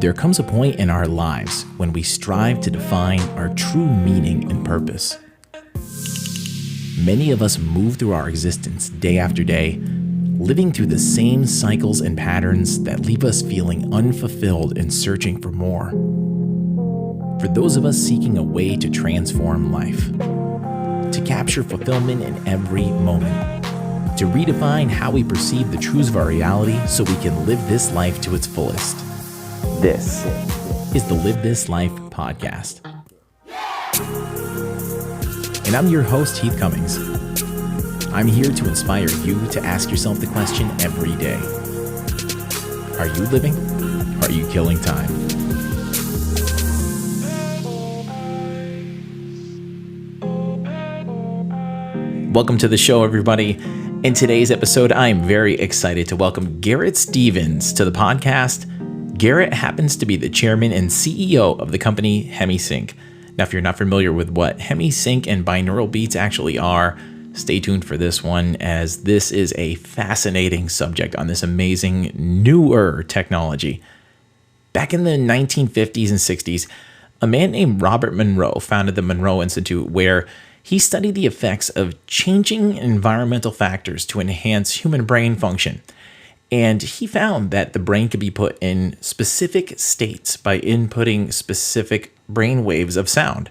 There comes a point in our lives when we strive to define our true meaning and purpose. Many of us move through our existence day after day, living through the same cycles and patterns that leave us feeling unfulfilled and searching for more. For those of us seeking a way to transform life, to capture fulfillment in every moment, to redefine how we perceive the truths of our reality so we can live this life to its fullest. This is the Live This Life podcast. And I'm your host, Heath Cummings. I'm here to inspire you to ask yourself the question every day. Are you living? Are you killing time? Welcome to the show, everybody. In today's episode, I am very excited to welcome Garrett Stevens to the podcast. Garrett happens to be the chairman and CEO of the company HemiSync. Now, if you're not familiar with what HemiSync and binaural beats actually are, stay tuned for this one, as this is a fascinating subject on this amazing newer technology. Back in the 1950s and 60s, a man named Robert Monroe founded the Monroe Institute, where he studied the effects of changing environmental factors to enhance human brain function. And he found that the brain could be put in specific states by inputting specific brain waves of sound.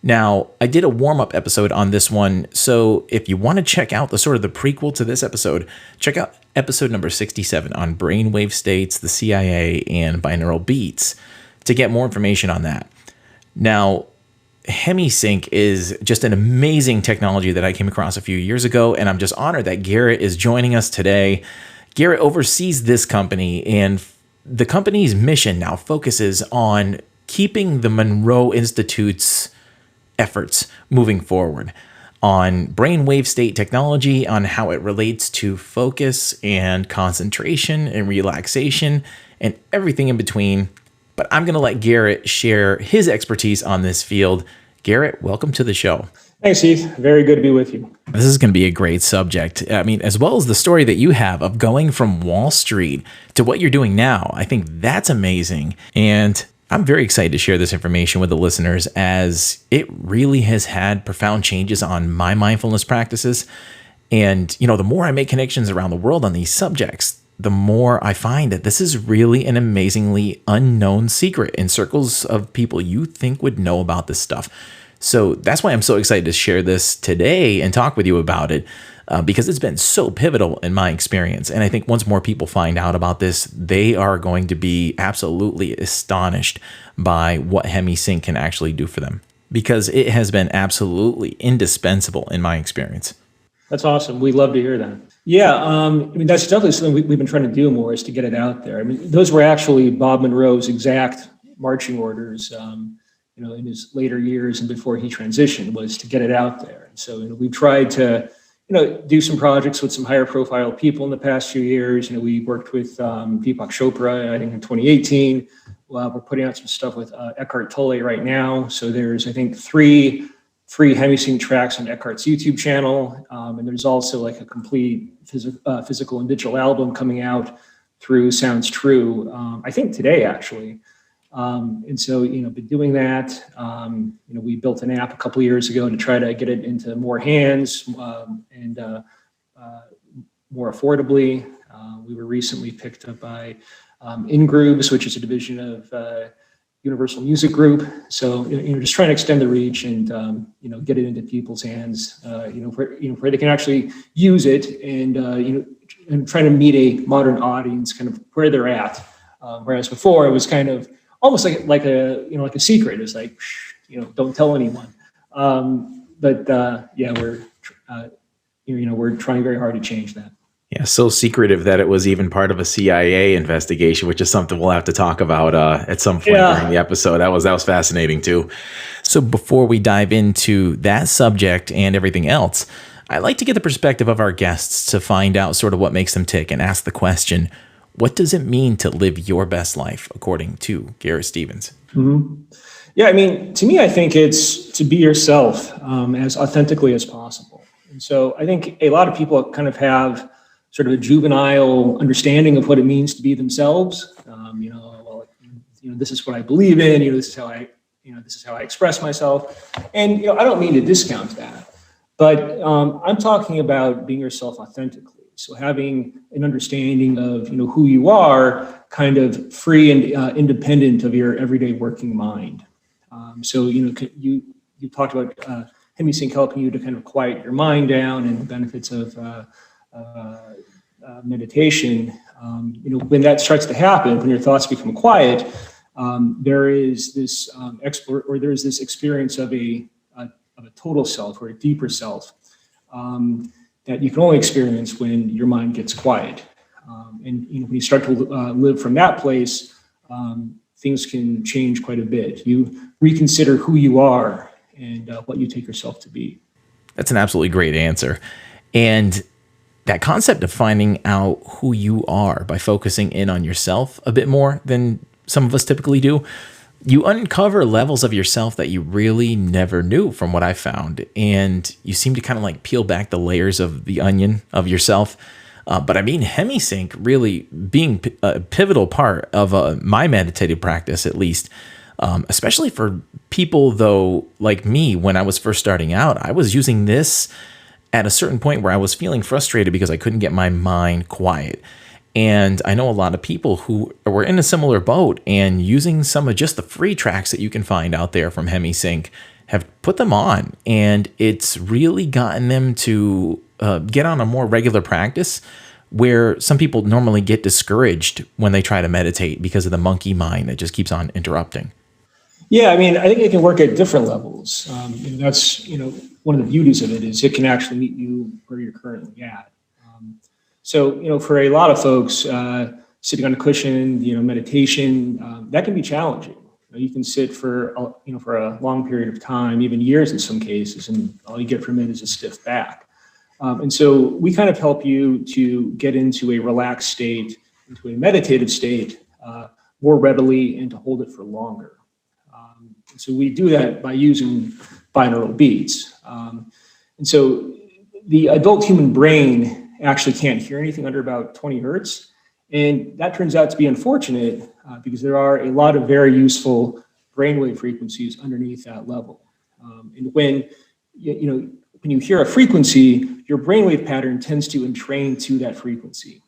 Now, I did a warm-up episode on this one, so if you want to check out the prequel to this episode, check out episode number 67 on brainwave states, the CIA, and binaural beats to get more information on that. Now, HemiSync is just an amazing technology that I came across a few years ago, and I'm just honored that Garrett is joining us today. Garrett oversees this company, and the company's mission now focuses on keeping the Monroe Institute's efforts moving forward on brainwave state technology, on how it relates to focus and concentration and relaxation and everything in between. But I'm going to let Garrett share his expertise on this field. Garrett, welcome to the show. Thanks, Heath. Very good to be with you. This is going to be a great subject. I mean, as well as the story that you have of going from Wall Street to what you're doing now. I think that's amazing. And I'm very excited to share this information with the listeners, as it really has had profound changes on my mindfulness practices. And, the more I make connections around the world on these subjects, the more I find that this is really an amazingly unknown secret in circles of people you think would know about this stuff. So that's why I'm so excited to share this today and talk with you about it, because it's been so pivotal in my experience. And I think once more people find out about this, they are going to be absolutely astonished by what HemiSync can actually do for them, because it has been absolutely indispensable in my experience. That's awesome. We love to hear that. Yeah, that's definitely something we've been trying to do more, is to get it out there. Those were actually Bob Monroe's exact marching orders, in his later years and before he transitioned, was to get it out there. And so, we've tried to, do some projects with some higher profile people in the past few years. We worked with Deepak Chopra, I think in 2018. We're putting out some stuff with Eckhart Tolle right now. So there's, I think, 3 free HemiSync tracks on Eckhart's YouTube channel. And there's also like a complete physical and digital album coming out through Sounds True, I think today, actually. And so, been doing that. We built an app a couple of years ago to try to get it into more hands and more affordably. We were recently picked up by InGrooves, which is a division of Universal Music Group. So, just trying to extend the reach and, get it into people's hands, where they can actually use it and, and trying to meet a modern audience kind of where they're at. Whereas before it was kind of almost like a secret. It's like, don't tell anyone. We're trying very hard to change that. Yeah, so secretive that it was even part of a CIA investigation, which is something we'll have to talk about at some point during the episode. That was fascinating too. So before we dive into that subject and everything else, I like to get the perspective of our guests to find out sort of what makes them tick and ask the question, what does it mean to live your best life, according to Garrett Stevens? Mm-hmm. Yeah, to me, I think it's to be yourself as authentically as possible. And so I think a lot of people kind of have sort of a juvenile understanding of what it means to be themselves. this is what I believe in. This is how I express myself. And I don't mean to discount that, but I'm talking about being yourself authentically. So having an understanding of who you are, kind of free and independent of your everyday working mind. So you talked about HemiSync helping you to kind of quiet your mind down, and the benefits of meditation. When that starts to happen, when your thoughts become quiet, there is this there's this experience of a total self, or a deeper self, that you can only experience when your mind gets quiet. And when you start to live from that place, things can change quite a bit. You reconsider who you are and what you take yourself to be. That's an absolutely great answer. And that concept of finding out who you are by focusing in on yourself a bit more than some of us typically do, you uncover levels of yourself that you really never knew, from what I found. And you seem to kind of like peel back the layers of the onion of yourself. But I mean, HemiSync really being a pivotal part of my meditative practice, at least, especially for people, though, like me, when I was first starting out, I was using this at a certain point where I was feeling frustrated because I couldn't get my mind quiet. And I know a lot of people who were in a similar boat, and using some of just the free tracks that you can find out there from HemiSync have put them on. And it's really gotten them to get on a more regular practice, where some people normally get discouraged when they try to meditate because of the monkey mind that just keeps on interrupting. Yeah, I mean, I think it can work at different levels. That's one of the beauties of it is it can actually meet you where you're currently at. So for a lot of folks, sitting on a cushion, meditation, that can be challenging. You can sit for a long period of time, even years in some cases, and all you get from it is a stiff back. And so we kind of help you to get into a relaxed state, into a meditative state, more readily, and to hold it for longer. So we do that by using binaural beats. And so the adult human brain actually can't hear anything under about 20 hertz. And that turns out to be unfortunate because there are a lot of very useful brainwave frequencies underneath that level. And when you hear a frequency, your brainwave pattern tends to entrain to that frequency.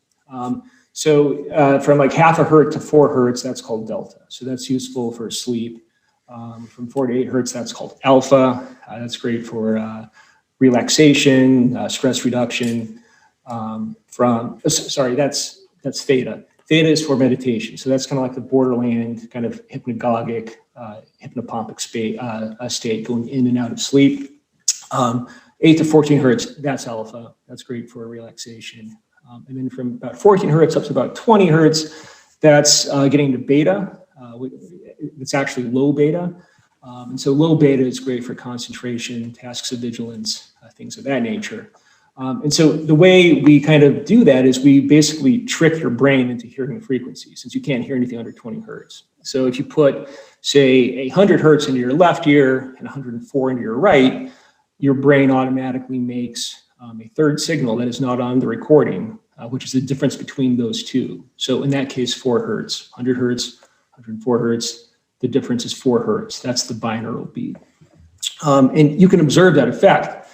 So from like half a hertz to 4 hertz, that's called delta. So that's useful for sleep. From 4 to 8 hertz, that's called alpha. That's great for relaxation, stress reduction. That's theta. Theta is for meditation. So that's kind of like the borderland, kind of hypnagogic, hypnopompic state, going in and out of sleep. 8 to 14 hertz, that's alpha. That's great for relaxation. And then from about 14 hertz up to about 20 hertz, that's getting to beta. It's actually low beta. And so low beta is great for concentration, tasks of vigilance, things of that nature. And so the way we kind of do that is we basically trick your brain into hearing the frequency, since you can't hear anything under 20 hertz. So if you put, say, 100 hertz into your left ear and 104 into your right, your brain automatically makes a third signal that is not on the recording, which is the difference between those two. So in that case, 4 hertz, 100 hertz, 104 hertz, the difference is 4 hertz. That's the binaural beat. And you can observe that effect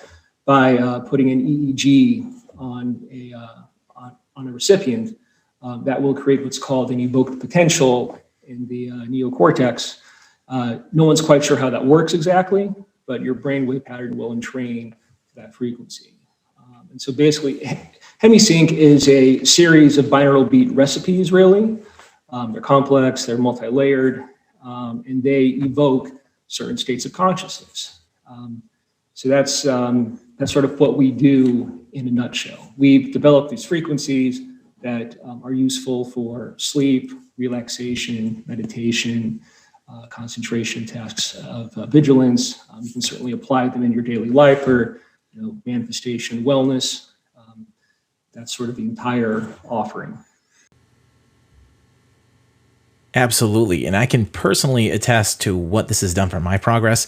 by putting an EEG on a recipient. That will create what's called an evoked potential in the neocortex. No one's quite sure how that works exactly, but your brainwave pattern will entrain that frequency. And so basically, HemiSync is a series of binaural beat recipes, really. They're complex, they're multi-layered, and they evoke certain states of consciousness. So that's sort of what we do in a nutshell. We've developed these frequencies that are useful for sleep, relaxation, meditation, concentration, tasks of vigilance. You can certainly apply them in your daily life for manifestation, wellness. That's sort of the entire offering. Absolutely. And I can personally attest to what this has done for my progress,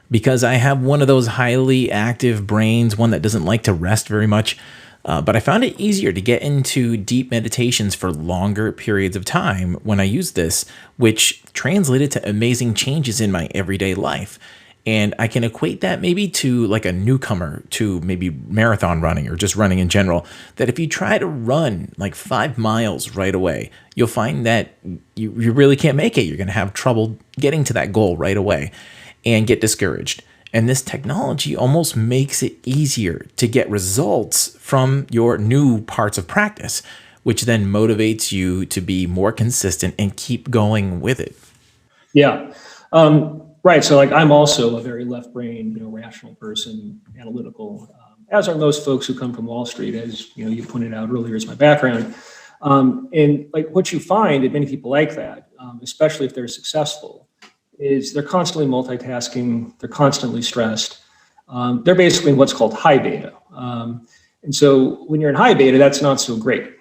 because I have one of those highly active brains, one that doesn't like to rest very much. But I found it easier to get into deep meditations for longer periods of time when I used this, which translated to amazing changes in my everyday life. And I can equate that maybe to like a newcomer to maybe marathon running or just running in general, that if you try to run like 5 miles right away, you'll find that you really can't make it. You're going to have trouble getting to that goal right away and get discouraged. And this technology almost makes it easier to get results from your new parts of practice, which then motivates you to be more consistent and keep going with it. Yeah. Right. So like I'm also a very left-brained, rational person, analytical, as are most folks who come from Wall Street, as you pointed out earlier, is my background. And like what you find in many people like that, especially if they're successful, is they're constantly multitasking, they're constantly stressed. They're basically in what's called high beta. And so when you're in high beta, that's not so great.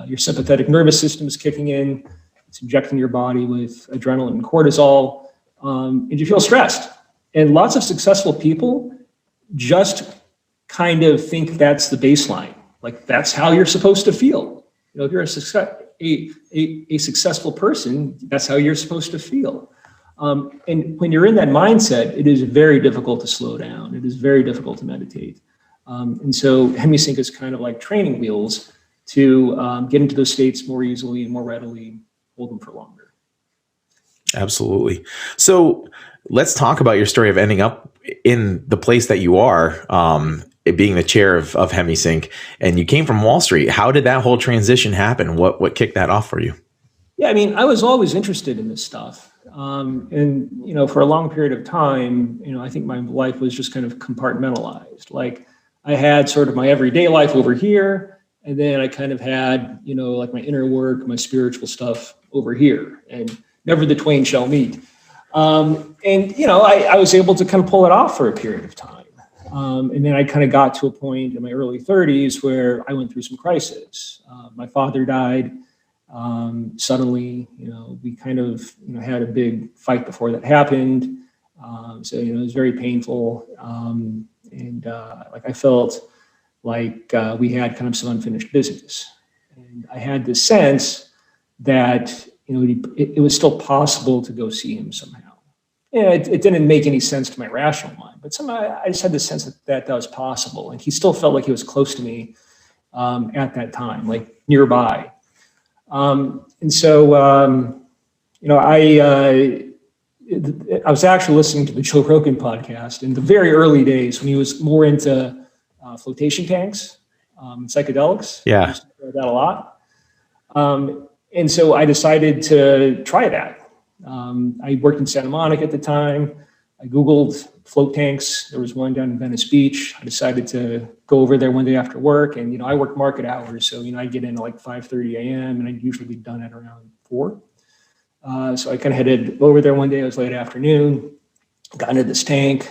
Your sympathetic nervous system is kicking in, it's injecting your body with adrenaline and cortisol, and you feel stressed. And lots of successful people just kind of think that's the baseline. Like that's how you're supposed to feel. If you're a successful person, that's how you're supposed to feel. And when you're in that mindset, it is very difficult to slow down. It is very difficult to meditate. And so HemiSync is kind of like training wheels to get into those states more easily and more readily, hold them for longer. Absolutely. So let's talk about your story of ending up in the place that you are, it being the chair of HemiSync, and you came from Wall Street. How did that whole transition happen? What kicked that off for you? Yeah, I mean, I was always interested in this stuff. And, for a long period of time, I think my life was just kind of compartmentalized. Like I had sort of my everyday life over here, and then I kind of had, like my inner work, my spiritual stuff over here, and never the twain shall meet. I was able to kind of pull it off for a period of time. And then I kind of got to a point in my early 30s where I went through some crisis. My father died. Suddenly, we kind of, had a big fight before that happened. So, it was very painful. I felt like we had kind of some unfinished business. And I had this sense that, it was still possible to go see him somehow. It didn't make any sense to my rational mind, but somehow I just had the sense that was possible. And he still felt like he was close to me at that time, like nearby. I was actually listening to the Joe Rogan podcast in the very early days when he was more into flotation tanks, psychedelics. Yeah. I used to hear that a lot. And so I decided to try that. I worked in Santa Monica at the time. I Googled float tanks. There was one down in Venice Beach. I decided to go over there one day after work. And, I work market hours. So, I'd get in at like 5:30 a.m. and I'd usually be done at around 4. So I kind of headed over there one day. It was late afternoon, got into this tank.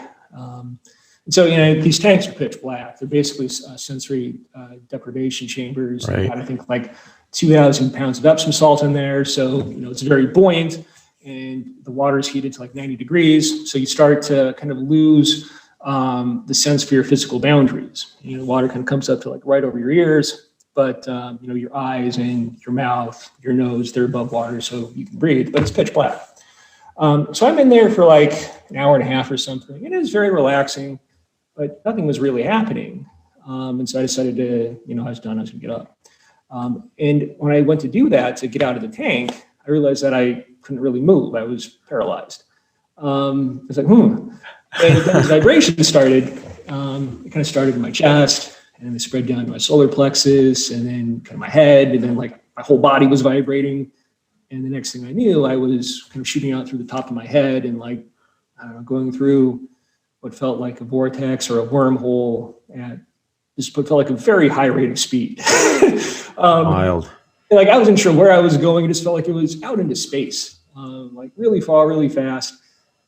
These tanks are pitch black. They're basically sensory deprivation chambers. Right. I think like 2,000 pounds of Epsom salt in there. So, it's very buoyant and the water is heated to like 90 degrees. So you start to kind of lose the sense for your physical boundaries. Water kind of comes up to like right over your ears, but your eyes and your mouth, your nose, they're above water so you can breathe, but it's pitch black. So I'm in there for like an hour and a half or something. And it was very relaxing, but nothing was really happening. And so I decided to, I was done, I was gonna get up. And when I went to do that, to get out of the tank, I realized that I couldn't really move. I was paralyzed. I was like, And then this vibration started. It kind of started in my chest, and then it spread down to my solar plexus, and then kind of my head, and then like my whole body was vibrating. And the next thing I knew, I was kind of shooting out through the top of my head and like, I don't know, going through what felt like a vortex or a wormhole at just what felt like a very high rate of speed. Wild. Like I wasn't sure where I was going. It just felt like it was out into space, like really far, really fast.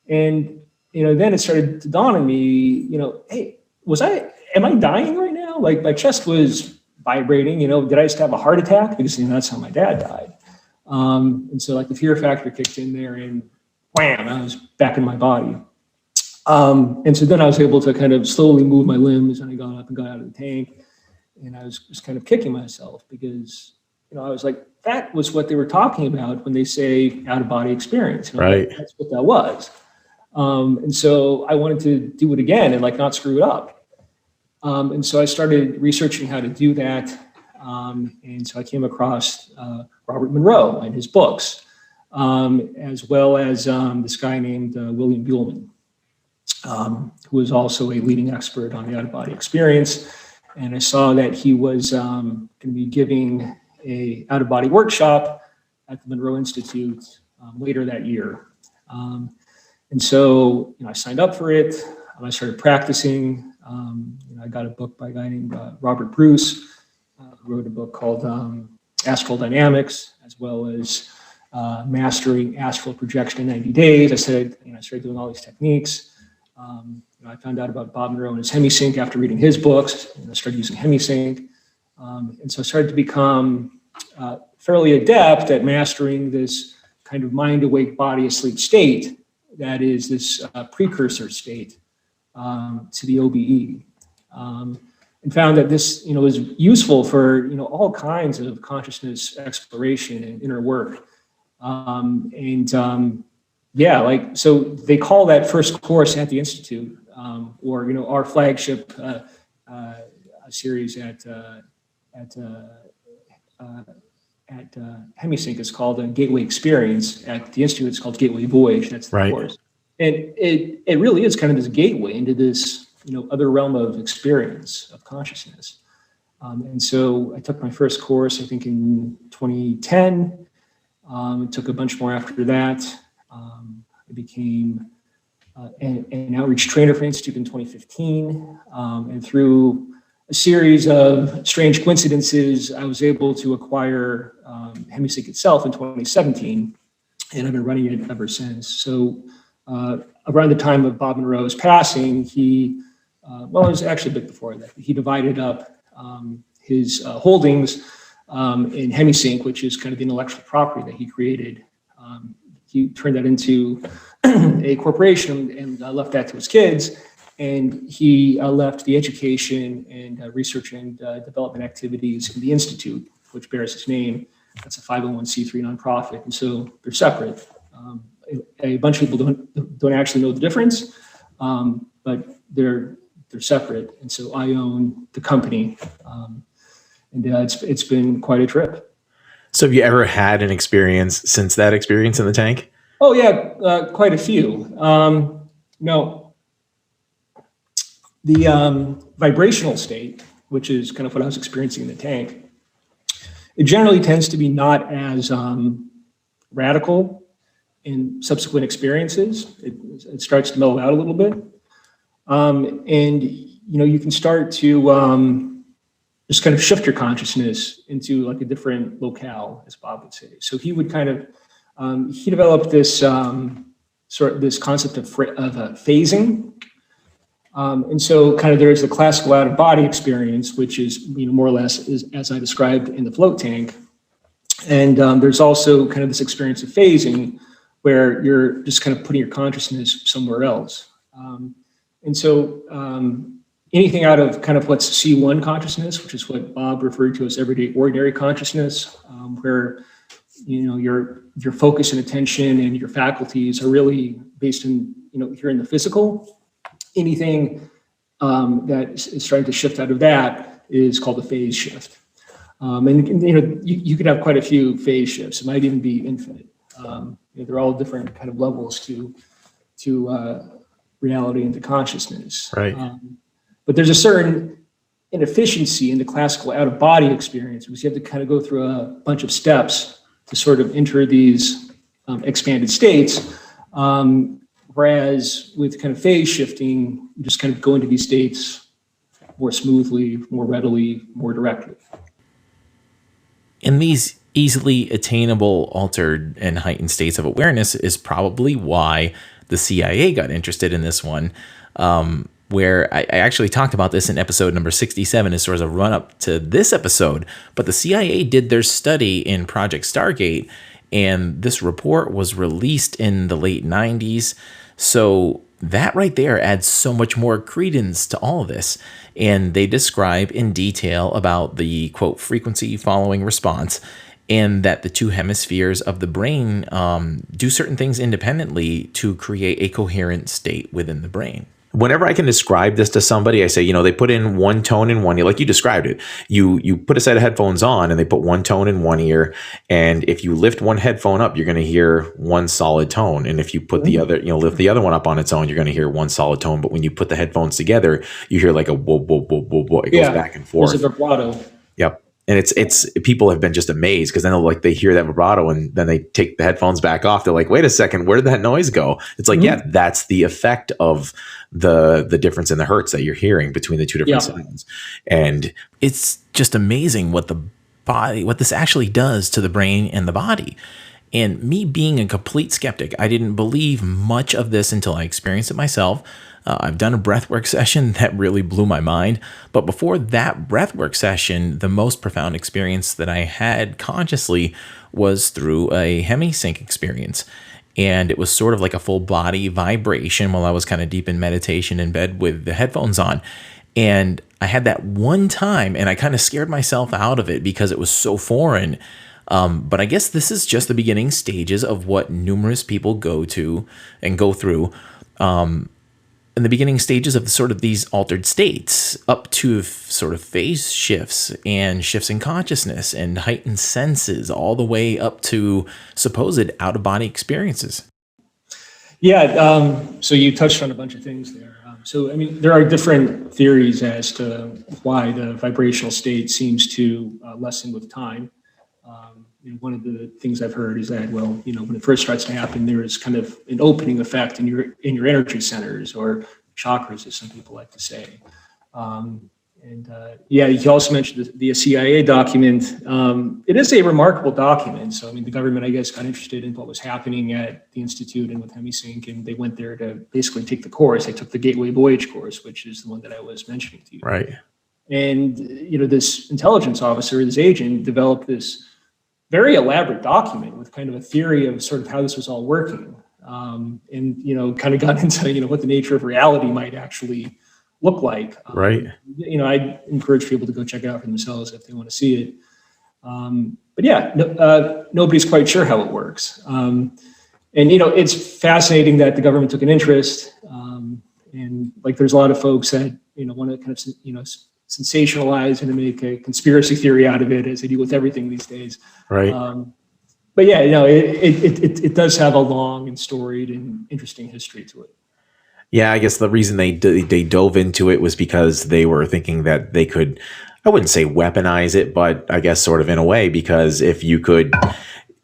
And, then it started to dawn on me, hey, am I dying right now? Like my chest was vibrating, did I just have a heart attack? Because, that's how my dad died. And so like the fear factor kicked in there and wham, I was back in my body. And so then I was able to kind of slowly move my limbs and I got up and got out of the tank. And I was just kind of kicking myself because, I was like, that was what they were talking about when they say out-of-body experience. Right. That's what that was. And so I wanted to do it again and like not screw it up. And so I started researching how to do that. And so I came across Robert Monroe and his books, as well as this guy named William Buhlman, who was also a leading expert on the out-of-body experience. And I saw that he was going to be giving a out-of-body workshop at the Monroe Institute later that year. And so, I signed up for it. I started practicing. I got a book by a guy named Robert Bruce, who wrote a book called Astral Dynamics, as well as Mastering Astral Projection in 90 Days. I started doing all these techniques. I found out about Bob Monroe and his HemiSync after reading his books, and I started using HemiSync. And so I started to become fairly adept at mastering this kind of mind-awake, body-asleep state that is this precursor state to the OBE. And found that this, is useful for, all kinds of consciousness exploration and inner work. So they call that first course at the Institute, or our flagship series at HemiSync is called Gateway Experience. At the Institute, it's called Gateway Voyage. That's the course, and it really is kind of this gateway into this other realm of experience of consciousness. And so I took my first course, I think in 2010. It took a bunch more after that. I became an outreach trainer for the Institute in 2015. And through a series of strange coincidences, I was able to acquire HemiSync itself in 2017. And I've been running it ever since. So around the time of Bob Monroe's passing, it was actually a bit before that. He divided up his holdings in HemiSync, which is kind of the intellectual property that he created. He turned that into a corporation and left that to his kids. And he left the education and research and development activities in the Institute, which bears his name. That's a 501c3 nonprofit. And so they're separate. A bunch of people don't actually know the difference, but they're separate. And so I own the company. It's been quite a trip. So have you ever had an experience since that experience in the tank? Oh yeah, quite a few. No, the vibrational state, which is kind of what I was experiencing in the tank, it generally tends to be not as radical in subsequent experiences. It starts to mellow out a little bit. And you can start to just kind of shift your consciousness into like a different locale, as Bob would say. So he would kind of, he developed this this concept of phasing. And so kind of there's the classical out-of-body experience, which is, more or less as I described in the float tank. And there's also kind of this experience of phasing where you're just kind of putting your consciousness somewhere else. And so anything out of kind of what's C1 consciousness, which is what Bob referred to as everyday ordinary consciousness, where your focus and attention and your faculties are really based in here in the physical. Anything that is starting to shift out of that is called a phase shift. And you could have quite a few phase shifts. It might even be infinite. They're all different kind of levels to reality and to consciousnness. Right. But there's a certain inefficiency in the classical out-of-body experience because you have to kind of go through a bunch of steps to sort of enter these expanded states. Whereas with kind of phase shifting, you just kind of go into these states more smoothly, more readily, more directly. In these easily attainable, altered, and heightened states of awareness is probably why the CIA got interested in this one, where I actually talked about this in episode number 67 as sort of a run-up to this episode, but the CIA did their study in Project Stargate, and this report was released in the late 90s. So that right there adds so much more credence to all of this. And they describe in detail about the quote frequency following response, and that the two hemispheres of the brain do certain things independently to create a coherent state within the brain. Whenever I can describe this to somebody, I say, they put in one tone in one ear, like you described it. You put a set of headphones on and they put one tone in one ear. And if you lift one headphone up, you're going to hear one solid tone. And if you put the other, lift the other one up on its own, you're going to hear one solid tone. But when you put the headphones together, you hear like a whoa, whoa, whoa, whoa, whoa. It goes back and forth. There's a vibrato. Yep. And it's people have been just amazed because then they hear that vibrato and then they take the headphones back off. They're like, wait a second, where did that noise go? It's like, yeah, that's the effect of the difference in the hertz that you're hearing between the two different sounds. And it's just amazing what this actually does to the brain and the body. And me being a complete skeptic, I didn't believe much of this until I experienced it myself. I've done a breathwork session that really blew my mind. But before that breathwork session, the most profound experience that I had consciously was through a hemisync experience. And it was sort of like a full body vibration while I was kind of deep in meditation in bed with the headphones on. And I had that one time and I kind of scared myself out of it because it was so foreign. But I guess this is just the beginning stages of what numerous people go through in the beginning stages of sort of these altered states, up to sort of phase shifts and shifts in consciousness and heightened senses, all the way up to supposed out-of-body experiences. Yeah, so you touched on a bunch of things there. There are different theories as to why the vibrational state seems to lessen with time. One of the things I've heard is that, when it first starts to happen, there is kind of an opening effect in your energy centers or chakras, as some people like to say. You also mentioned the CIA document. It is a remarkable document. So, the government, I guess, got interested in what was happening at the Institute and with Hemisync, and they went there to basically take the course. They took the Gateway Voyage course, which is the one that I was mentioning to you. Right. And, this intelligence officer, this agent, developed this very elaborate document with kind of a theory of sort of how this was all working. Kind of got into, what the nature of reality might actually look like. Right. I encourage people to go check it out for themselves if they want to see it. Nobody's quite sure how it works. It's fascinating that the government took an interest. There's a lot of folks that, want to kind of, sensationalize and to make a conspiracy theory out of it, as they do with everything these days. Right. It does have a long and storied and interesting history to it. Yeah, I guess the reason they dove into it was because they were thinking that they could, I wouldn't say weaponize it, but I guess sort of in a way, because if you could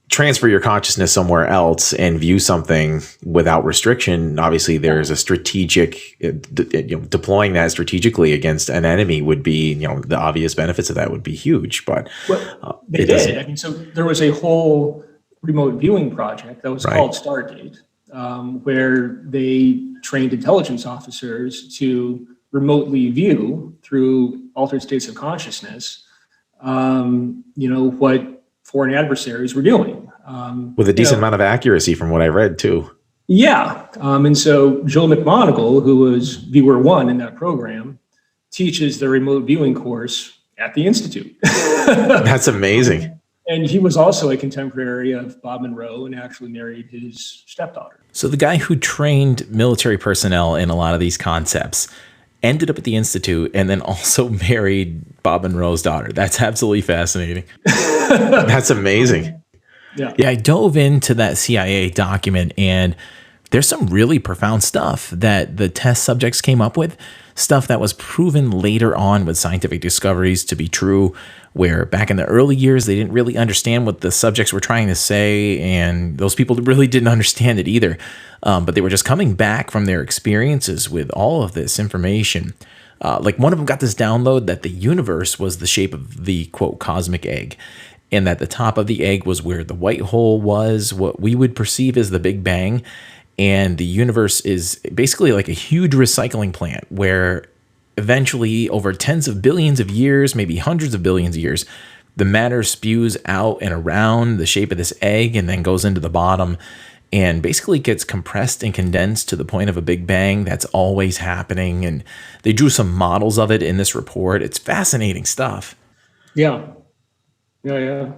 transfer your consciousness somewhere else and view something without restriction, obviously there's a strategic, deploying that strategically against an enemy would be, the obvious benefits of that would be huge. But they did. So there was a whole remote viewing project that was called Stargate, where they trained intelligence officers to remotely view through altered states of consciousness, what foreign adversaries were doing. With a decent amount of accuracy from what I read too. Yeah. And so Joe McMoneagle, who was viewer one in that program, teaches the remote viewing course at the Institute. That's amazing. And he was also a contemporary of Bob Monroe and actually married his stepdaughter. So the guy who trained military personnel in a lot of these concepts ended up at the Institute and then also married Bob Monroe's daughter. That's absolutely fascinating. That's amazing. Yeah, I dove into that CIA document, and there's some really profound stuff that the test subjects came up with, stuff that was proven later on with scientific discoveries to be true, where back in the early years, they didn't really understand what the subjects were trying to say, and those people really didn't understand it either. But they were just coming back from their experiences with all of this information. One of them got this download that the universe was the shape of the, quote, cosmic egg, and that the top of the egg was where the white hole was, what we would perceive as the Big Bang, and the universe is basically like a huge recycling plant where eventually, over tens of billions of years, maybe hundreds of billions of years, the matter spews out and around the shape of this egg and then goes into the bottom. and basically gets compressed and condensed to the point of a big bang. That's always happening. And they drew some models of it in this report. It's fascinating stuff. Yeah. Yeah.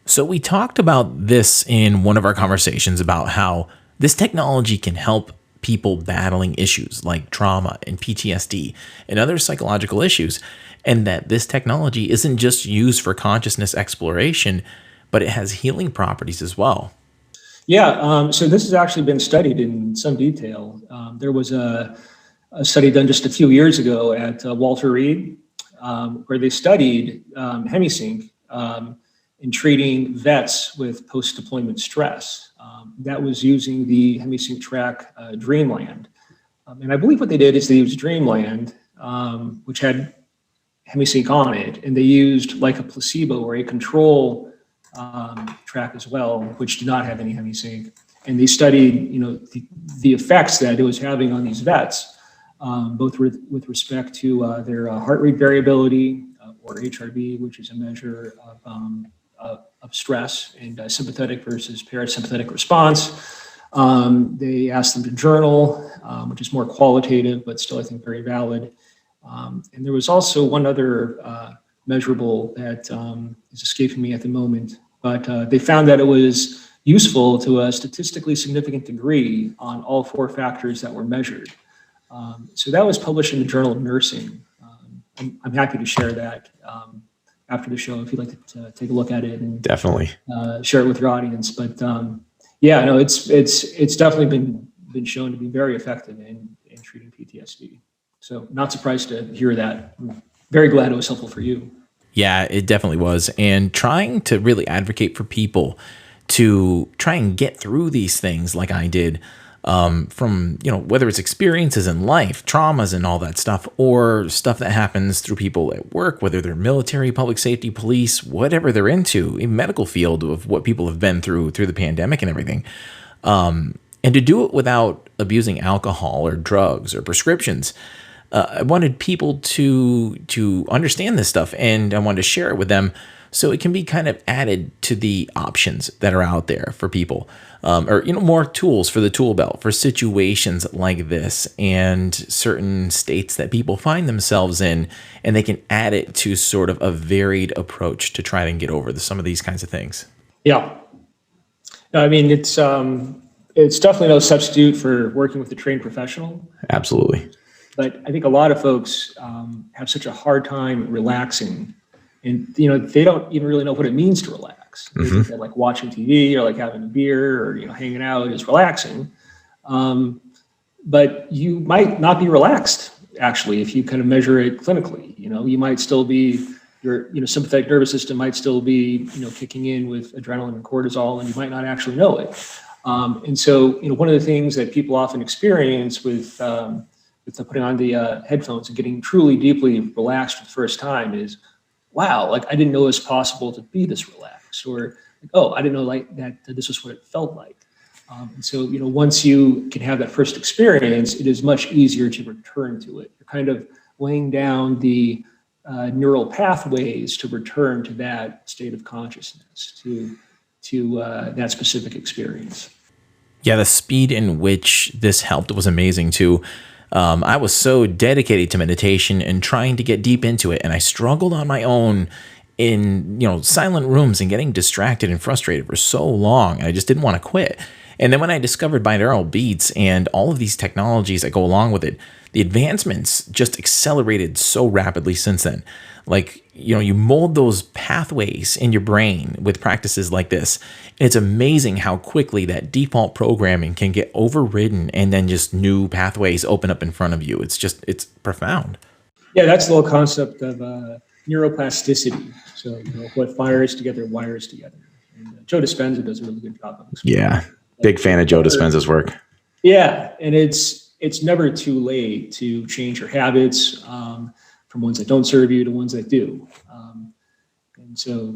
So we talked about this in one of our conversations about how this technology can help people battling issues like trauma and PTSD and other psychological issues, and that this technology isn't just used for consciousness exploration, but it has healing properties as well. Yeah, so this has actually been studied in some detail. There was a study done just a few years ago at Walter Reed, where they studied hemisync in treating vets with post-deployment stress. That was using the hemisync track Dreamland. And I believe what they did is they used Dreamland, which had hemisync on it, and they used like a placebo or a control track as well, which did not have any hemisync. And they studied, the effects that it was having on these vets, both with respect to their heart rate variability, or HRV, which is a measure of stress, and sympathetic versus parasympathetic response. They asked them to journal, which is more qualitative, but still I think very valid. And there was also one other measurable that is escaping me at the moment, but they found that it was useful to a statistically significant degree on all 4 factors that were measured. So that was published in the Journal of Nursing. I'm happy to share that after the show if you'd like to take a look at it and definitely share it with your audience. But yeah, no, it's definitely been shown to be very effective in treating PTSD. So not surprised to hear that. I'm very glad it was helpful for you. Yeah, it definitely was. And trying to really advocate for people to try and get through these things like I did, from, whether it's experiences in life, traumas and all that stuff, or stuff that happens through people at work, whether they're military, public safety, police, whatever they're into, in medical field of what people have been through the pandemic and everything. And to do it without abusing alcohol or drugs or prescriptions. I wanted people to understand this stuff, and I wanted to share it with them so it can be kind of added to the options that are out there for people, or more tools for the tool belt for situations like this and certain states that people find themselves in, and they can add it to sort of a varied approach to try and get over some of these kinds of things. Yeah, I mean it's definitely no substitute for working with a trained professional. Absolutely. But I think a lot of folks have such a hard time relaxing, and they don't even really know what it means to relax. They think that like watching TV or like having a beer or hanging out is relaxing, but you might not be relaxed actually if you kind of measure it clinically. You might still be your sympathetic nervous system might still be kicking in with adrenaline and cortisol, and you might not actually know it. And so one of the things that people often experience with putting on the headphones and getting truly deeply relaxed for the first time is, wow, like I didn't know it was possible to be this relaxed, or oh, I didn't know like that this was what it felt like. And so once you can have that first experience, it is much easier to return to it. You're kind of laying down the neural pathways to return to that state of consciousness, to that specific experience. Yeah, the speed in which this helped was amazing too. I was so dedicated to meditation and trying to get deep into it, and I struggled on my own in silent rooms and getting distracted and frustrated for so long. I just didn't want to quit. And then when I discovered binaural beats and all of these technologies that go along with it, the advancements just accelerated so rapidly since then. Like, you mold those pathways in your brain with practices like this. It's amazing how quickly that default programming can get overridden and then just new pathways open up in front of you. It's profound. Yeah, that's the whole concept of neuroplasticity. So, what fires together wires together. And Joe Dispenza does a really good job of explaining. Yeah, big fan of Joe Dispenza's work. Yeah, and it's never too late to change your habits from ones that don't serve you to ones that do. And so,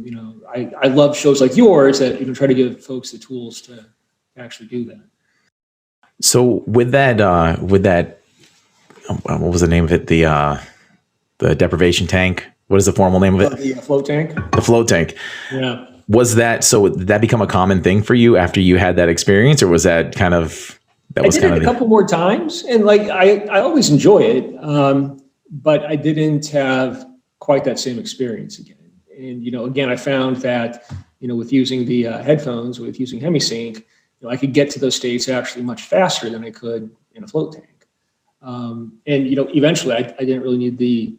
I love shows like yours that try to give folks the tools to actually do that. So with that, what was the name of it? The deprivation tank. What is the formal name of it? The float tank. The float tank. Yeah. Was that, so did that become a common thing for you after you had that experience, or was that kind of, that was I did kind it of a couple more times, and like I always enjoy it, but I didn't have quite that same experience again. And again, I found that with using the headphones, with using HemiSync, I could get to those states actually much faster than I could in a float tank. And eventually, I didn't really need the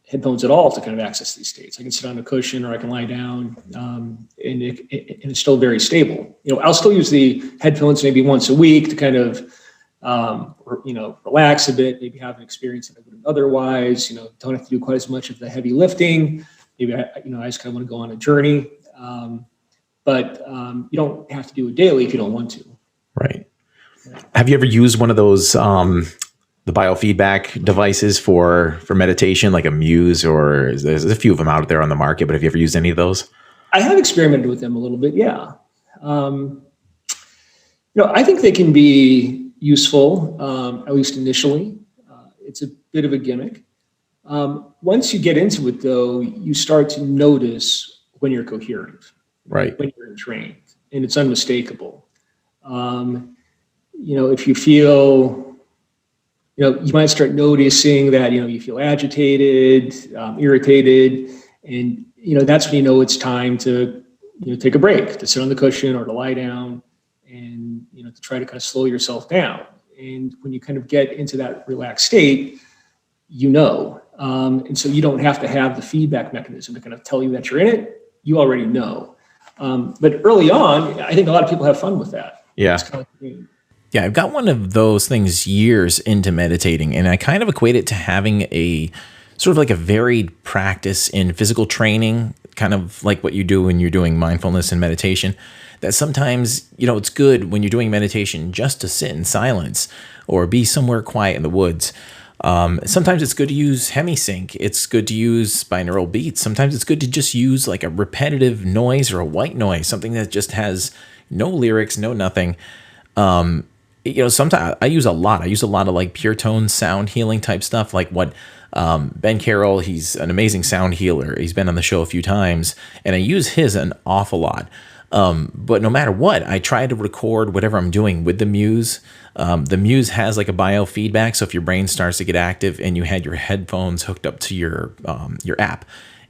headphones at all to kind of access these states. I can sit on a cushion or I can lie down, and it's still very stable. I'll still use the headphones maybe once a week to kind of, relax a bit, maybe have an experience that I wouldn't otherwise, don't have to do quite as much of the heavy lifting. Maybe I just kind of want to go on a journey. But you don't have to do it daily if you don't want to. Right. Yeah. Have you ever used one of those, the biofeedback devices for meditation, like a Muse, or there's a few of them out there on the market, but have you ever used any of those? I have experimented with them a little bit. Yeah. I think they can be useful, at least initially. It's a bit of a gimmick. Once you get into it though, you start to notice when you're coherent, right? When you're trained, and it's unmistakable. If you feel, you might start noticing that, you feel agitated, irritated, and, that's when it's time to, take a break, to sit on the cushion or to lie down and, to try to kind of slow yourself down. And when you kind of get into that relaxed state, and so you don't have to have the feedback mechanism to kind of tell you that you're in it. You already know. But early on, I think a lot of people have fun with that. Yeah. It's kind of Yeah, I've got one of those things years into meditating, and I kind of equate it to having a sort of like a varied practice in physical training, kind of like what you do when you're doing mindfulness and meditation. That sometimes, it's good when you're doing meditation just to sit in silence or be somewhere quiet in the woods. Sometimes it's good to use HemiSync. It's good to use binaural beats. Sometimes it's good to just use like a repetitive noise or a white noise, something that just has no lyrics, no nothing. Sometimes I use a lot of like pure tone sound healing type stuff, like what Ben Carroll, he's an amazing sound healer. He's been on the show a few times, and I use his an awful lot. But no matter what, I try to record whatever I'm doing with the Muse. The Muse has like a biofeedback, so if your brain starts to get active and you had your headphones hooked up to your app,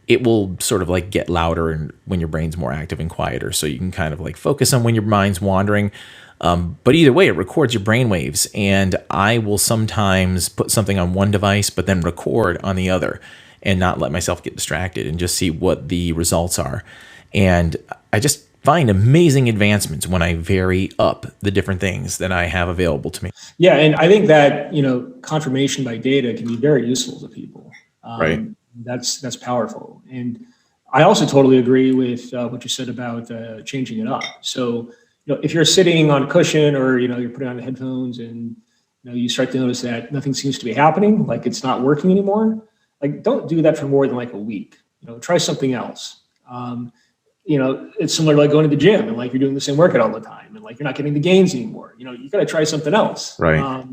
it will sort of like get louder and when your brain's more active and quieter, so you can kind of like focus on when your mind's wandering. But either way, it records your brain waves, and I will sometimes put something on one device, but then record on the other and not let myself get distracted and just see what the results are. And I just find amazing advancements when I vary up the different things that I have available to me. Yeah. And I think that, confirmation by data can be very useful to people. Right. That's powerful. And I also totally agree with what you said about changing it up. So, if you're sitting on a cushion or, you're putting on the headphones and, you start to notice that nothing seems to be happening, like it's not working anymore, like don't do that for more than like a week, try something else. It's similar to like going to the gym and like you're doing the same workout all the time and like you're not getting the gains anymore. You got to try something else. Right.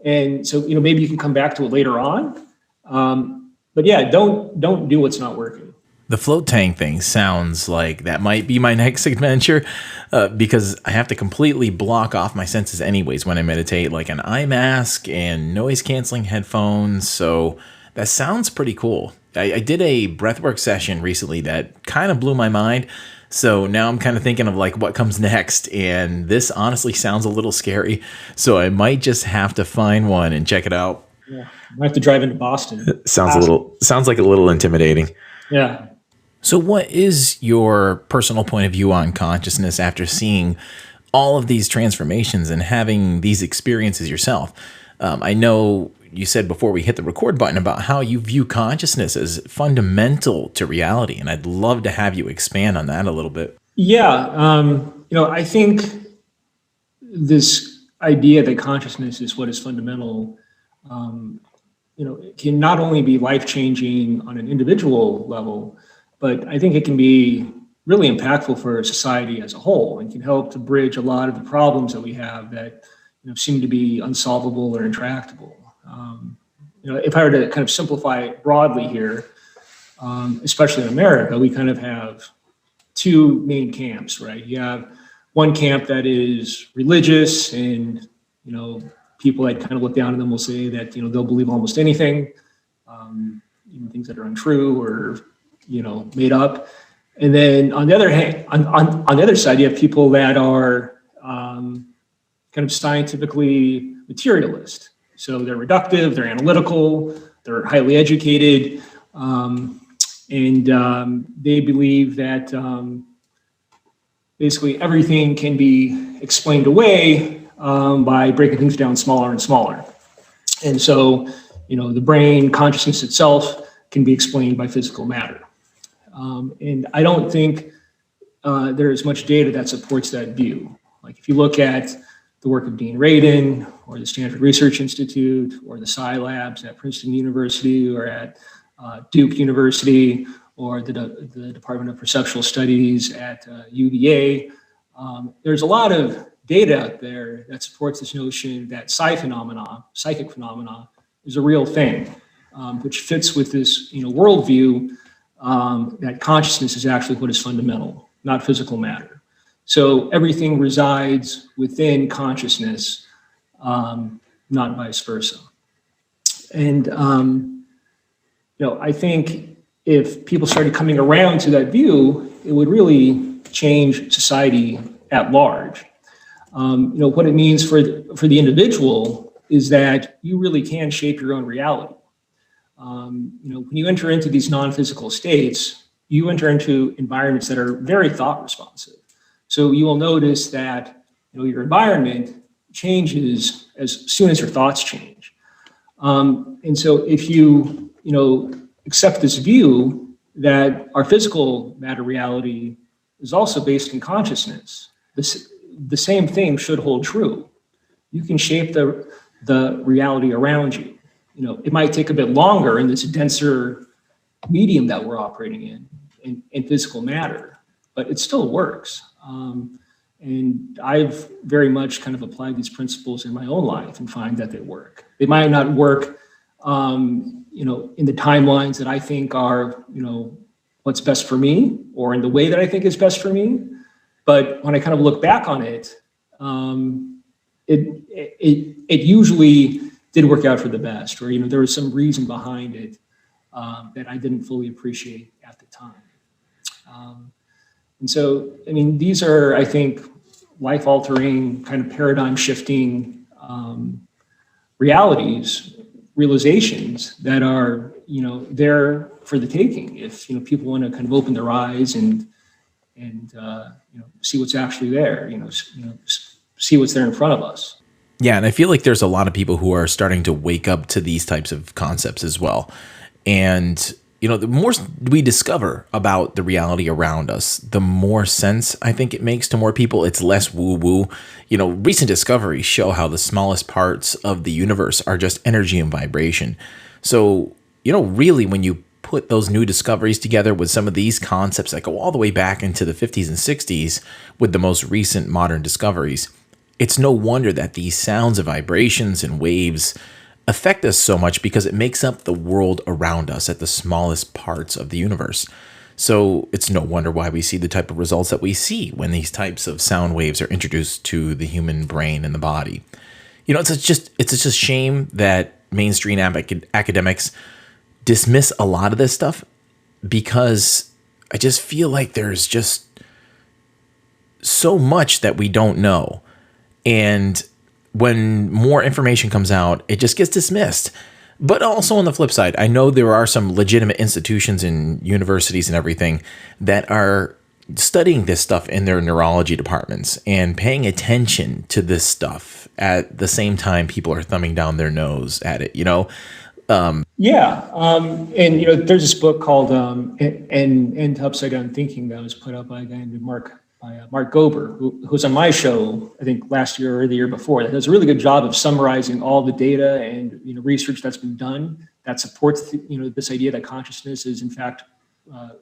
And so, maybe you can come back to it later on. But yeah, don't do what's not working. The float tank thing sounds like that might be my next adventure, because I have to completely block off my senses anyways when I meditate, like an eye mask and noise canceling headphones. So that sounds pretty cool. I did a breathwork session recently that kind of blew my mind. So now I'm kind of thinking of like what comes next. And this honestly sounds a little scary. So I might just have to find one and check it out. Yeah, I might have to drive into Boston. Sounds like a little intimidating. Yeah. So what is your personal point of view on consciousness after seeing all of these transformations and having these experiences yourself? I know you said before we hit the record button about how you view consciousness as fundamental to reality, and I'd love to have you expand on that a little bit. Yeah. I think this idea that consciousness is what is fundamental, it can not only be life-changing on an individual level, but I think it can be really impactful for society as a whole and can help to bridge a lot of the problems that we have that seem to be unsolvable or intractable. If I were to kind of simplify it broadly here, especially in America, we kind of have two main camps, right? You have one camp that is religious, and people that kind of look down on them will say that they'll believe almost anything, even things that are untrue or made up. And then on the other hand, on the other side, you have people that are kind of scientifically materialist. So they're reductive, they're analytical, they're highly educated, and they believe that basically everything can be explained away by breaking things down smaller and smaller. And so, the brain, consciousness itself can be explained by physical matter. And I don't think there is much data that supports that view. Like if you look at the work of Dean Radin or the Stanford Research Institute or the Sci Labs at Princeton University or at Duke University or the Department of Perceptual Studies at UVA, there's a lot of data out there that supports this notion that psychic phenomena, is a real thing, which fits with this worldview that consciousness is actually what is fundamental, not physical matter. So everything resides within consciousness, not vice versa. And I think if people started coming around to that view, it would really change society at large. What it means for the individual is that you really can shape your own reality. When you enter into these non-physical states, you enter into environments that are very thought responsive. So you will notice that your environment changes as soon as your thoughts change. And so if you accept this view that our physical matter reality is also based in consciousness, the same thing should hold true. You can shape the reality around you. It might take a bit longer in this denser medium that we're operating in physical matter, but it still works. And I've very much kind of applied these principles in my own life and find that they work. They might not work, in the timelines that I think are, what's best for me or in the way that I think is best for me. But when I kind of look back on it, it usually did work out for the best, or there was some reason behind it that I didn't fully appreciate at the time. And so, these are, I think, life-altering, kind of paradigm-shifting realizations that are, there for the taking. If people want to kind of open their eyes and see what's actually there, see what's there in front of us. Yeah, and I feel like there's a lot of people who are starting to wake up to these types of concepts as well. And, the more we discover about the reality around us, the more sense I think it makes to more people. It's less woo-woo. Recent discoveries show how the smallest parts of the universe are just energy and vibration. So, really, when you put those new discoveries together with some of these concepts that go all the way back into the 50s and 60s with the most recent modern discoveries, it's no wonder that these sounds of vibrations and waves affect us so much, because it makes up the world around us at the smallest parts of the universe. So it's no wonder why we see the type of results that we see when these types of sound waves are introduced to the human brain and the body. It's just a shame that mainstream academics dismiss a lot of this stuff, because I just feel like there's just so much that we don't know. And when more information comes out, it just gets dismissed. But also on the flip side, I know there are some legitimate institutions and universities and everything that are studying this stuff in their neurology departments and paying attention to this stuff at the same time people are thumbing down their nose at it, And there's this book called End to Upside Down Thinking that was put up by a guy named Mark Gober, who was on my show, I think last year or the year before. That does a really good job of summarizing all the data and research that's been done that supports this idea that consciousness is in fact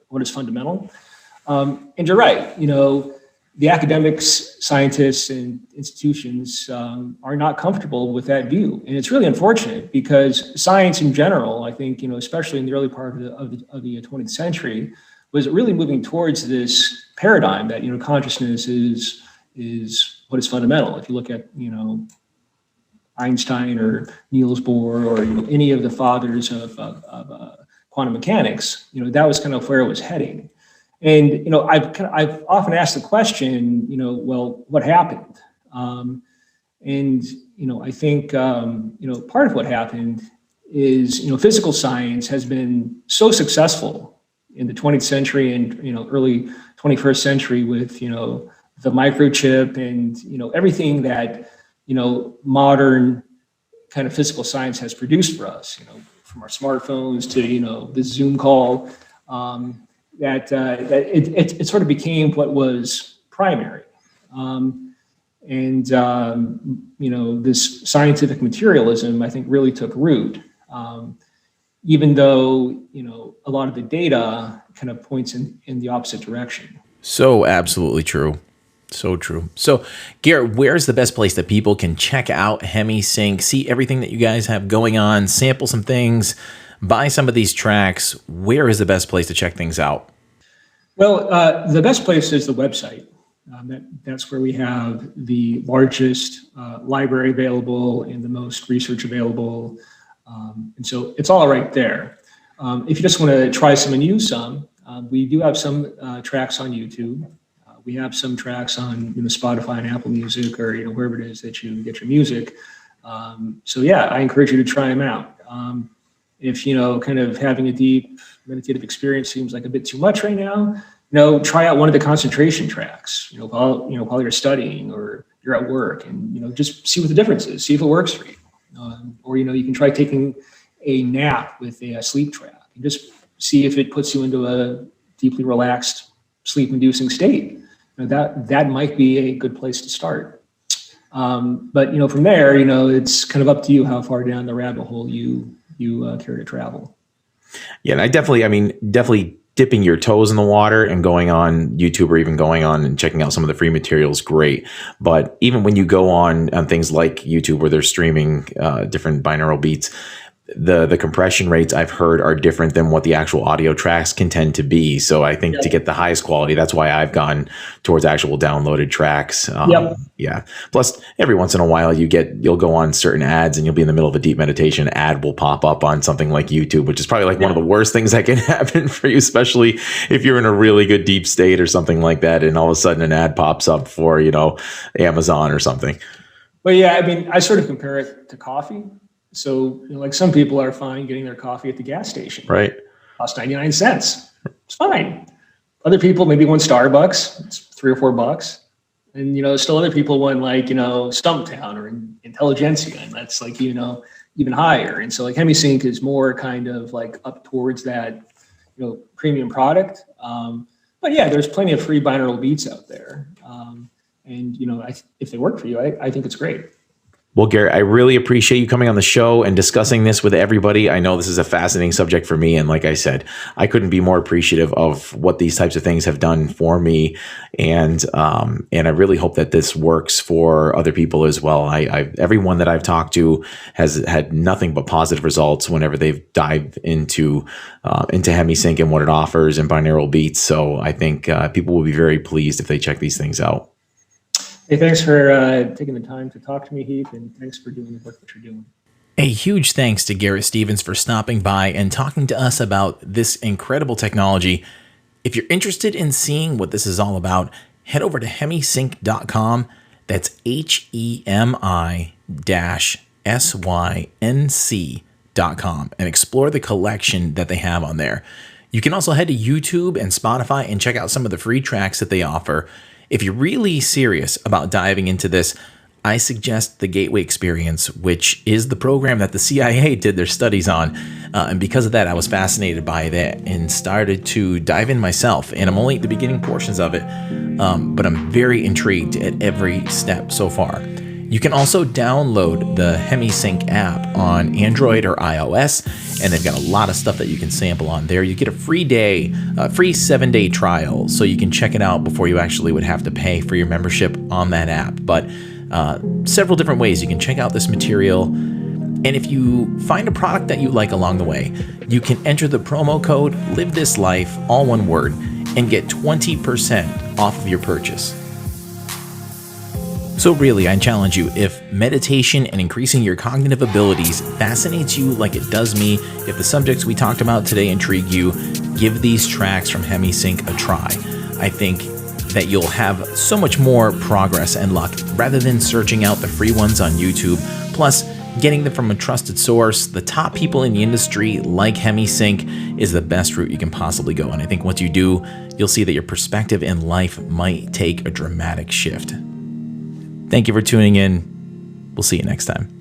what is fundamental. And you're right, the academics, scientists, and institutions are not comfortable with that view, and it's really unfortunate, because science in general, I think, especially in the early part of the 20th century, was really moving towards this paradigm that, consciousness is what is fundamental. If you look at, Einstein or Niels Bohr or any of the fathers of quantum mechanics, that was kind of where it was heading. And I've often asked the question, well, what happened? I think part of what happened is physical science has been so successful in the 20th century and early 21st century with the microchip and everything that modern kind of physical science has produced for us, from our smartphones to the Zoom call, that it sort of became what was primary. This scientific materialism, I think, really took root, even though a lot of the data kind of points in the opposite direction. So absolutely true. So true. So, Garrett, where's the best place that people can check out HemiSync, see everything that you guys have going on, sample some things, buy some of these tracks? Where is the best place to check things out? Well, the best place is the website. That's where we have the largest library available and the most research available. And so it's all right there. If you just want to try some and use some, we do have some tracks on YouTube. We have some tracks on Spotify and Apple Music or wherever it is that you get your music. So yeah, I encourage you to try them out. If kind of having a deep meditative experience seems like a bit too much right now, try out one of the concentration tracks. While you're studying or you're at work, and just see what the difference is. See if it works for you. Or you can try taking a nap with a sleep track and just see if it puts you into a deeply relaxed, sleep-inducing state. That might be a good place to start. But from there, it's kind of up to you how far down the rabbit hole you care to travel. Yeah, and I definitely dipping your toes in the water and going on YouTube or even going on and checking out some of the free material is great. But even when you go on things like YouTube where they're streaming different binaural beats, the compression rates I've heard are different than what the actual audio tracks can tend to be. So I think to get the highest quality, that's why I've gone towards actual downloaded tracks. Yeah. Plus, every once in a while, you'll go on certain ads and you'll be in the middle of a deep meditation. Ad will pop up on something like YouTube, which is probably like one of the worst things that can happen for you, especially if you're in a really good deep state or something like that. And all of a sudden an ad pops up for, Amazon or something. Well, yeah, I sort of compare it to coffee. So, like some people are fine getting their coffee at the gas station. Right. Costs 99 cents. It's fine. Other people maybe want Starbucks. It's $3 or $4. And, still other people want Stumptown or Intelligentsia. And that's even higher. And so HemiSync is more kind of like up towards that, premium product. But yeah, there's plenty of free binaural beats out there. If they work for you, I think it's great. Well, Garrett, I really appreciate you coming on the show and discussing this with everybody. I know this is a fascinating subject for me. And like I said, I couldn't be more appreciative of what these types of things have done for me. And I really hope that this works for other people as well. Everyone that I've talked to has had nothing but positive results whenever they've dived into HemiSync and what it offers and binaural beats. So I think people will be very pleased if they check these things out. Hey, thanks for taking the time to talk to me, Heath, and thanks for doing the work that you're doing. A huge thanks to Garrett Stevens for stopping by and talking to us about this incredible technology. If you're interested in seeing what this is all about, head over to hemisync.com. That's HEMI-SYNC.com and explore the collection that they have on there. You can also head to YouTube and Spotify and check out some of the free tracks that they offer. If you're really serious about diving into this, I suggest the Gateway Experience, which is the program that the CIA did their studies on. And because of that, I was fascinated by that and started to dive in myself. And I'm only at the beginning portions of it, but I'm very intrigued at every step so far. You can also download the HemiSync app on Android or iOS, and they've got a lot of stuff that you can sample on there. You get a free 7-day trial, so you can check it out before you actually would have to pay for your membership on that app. But several different ways you can check out this material. And if you find a product that you like along the way, you can enter the promo code Live This Life, all one word, and get 20% off of your purchase. So really, I challenge you, if meditation and increasing your cognitive abilities fascinates you like it does me, if the subjects we talked about today intrigue you, give these tracks from HemiSync a try. I think that you'll have so much more progress and luck rather than searching out the free ones on YouTube. Plus, getting them from a trusted source, the top people in the industry like HemiSync, is the best route you can possibly go. And I think once you do, you'll see that your perspective in life might take a dramatic shift. Thank you for tuning in. We'll see you next time.